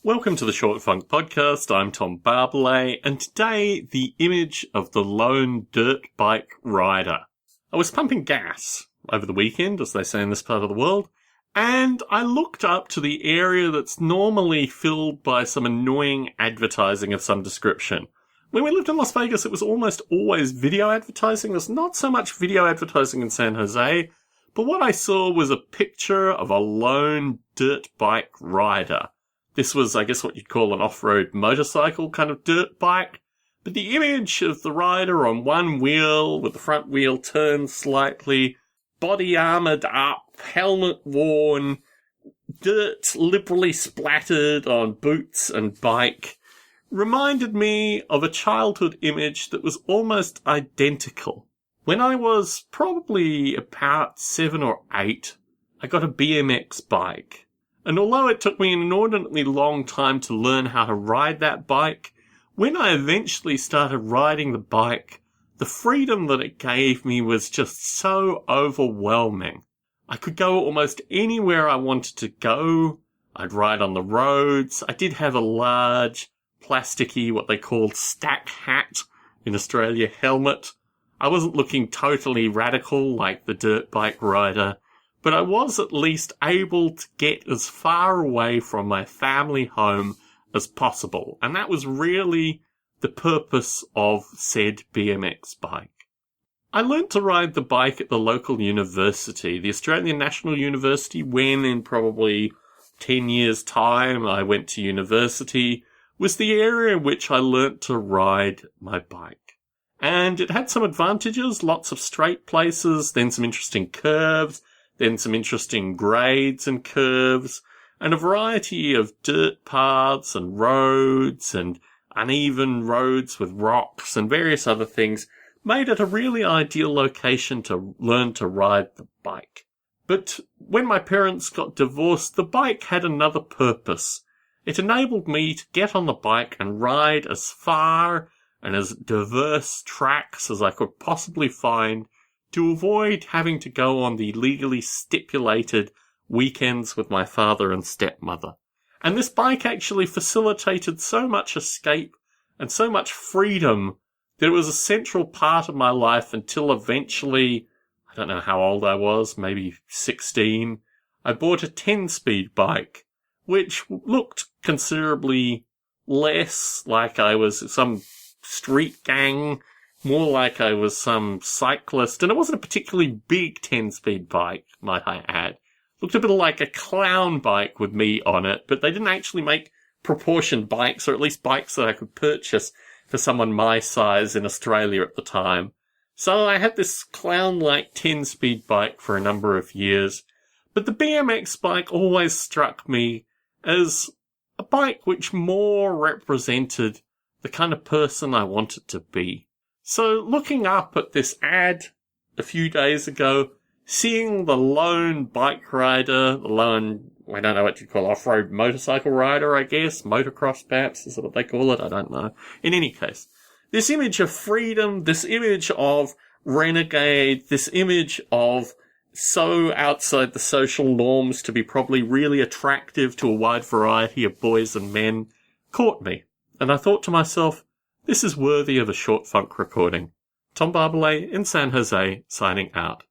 Welcome to the Short Funk Podcast. I'm Tom Barbalet, and today the image of the lone dirt bike rider. I was pumping gas over the weekend, as they say in this part of the world, and I looked up to the area that's normally filled by some annoying advertising of some description. When we lived in Las Vegas, it was almost always video advertising. There's not so much video advertising in San Jose, but what I saw was a picture of a lone dirt bike rider. This was, I guess, what you'd call an off-road motorcycle kind of dirt bike. But the image of the rider on one wheel, with the front wheel turned slightly, body armoured up, helmet worn, dirt liberally splattered on boots and bike, reminded me of a childhood image that was almost identical. When I was probably about 7 or 8, I got a BMX bike. And although it took me an inordinately long time to learn how to ride that bike, when I eventually started riding the bike, the freedom that it gave me was just so overwhelming. I could go almost anywhere I wanted to go. I'd ride on the roads. I did have a large, plasticky, what they called stack hat in Australia, helmet. I wasn't looking totally radical like the dirt bike rider, but I was at least able to get as far away from my family home as possible. And that was really the purpose of said BMX bike. I learnt to ride the bike at the local university, the Australian National University, when in probably 10 years' time I went to university, was the area in which I learnt to ride my bike. And it had some advantages, lots of straight places, then some interesting curves, then some interesting grades and curves, and a variety of dirt paths and roads and uneven roads with rocks and various other things made it a really ideal location to learn to ride the bike. But when my parents got divorced, the bike had another purpose. It enabled me to get on the bike and ride as far and as diverse tracks as I could possibly find, to avoid having to go on the legally stipulated weekends with my father and stepmother. And this bike actually facilitated so much escape and so much freedom that it was a central part of my life until eventually, I don't know how old I was, maybe 16, I bought a 10-speed bike, which looked considerably less like I was some street gang, more like I was some cyclist, and it wasn't a particularly big 10-speed bike, might I add. Looked a bit like a clown bike with me on it, but they didn't actually make proportioned bikes, or at least bikes that I could purchase for someone my size in Australia at the time. So I had this clown-like 10-speed bike for a number of years, but the BMX bike always struck me as a bike which more represented the kind of person I wanted to be. So looking up at this ad a few days ago, seeing the lone bike rider, the lone, I don't know what you'd call off-road motorcycle rider, I guess, motocross perhaps is what they call it, I don't know. In any case, this image of freedom, this image of renegade, this image of so outside the social norms to be probably really attractive to a wide variety of boys and men, caught me. And I thought to myself, this is worthy of a short funk recording. Tom Barbalet in San Jose, signing out.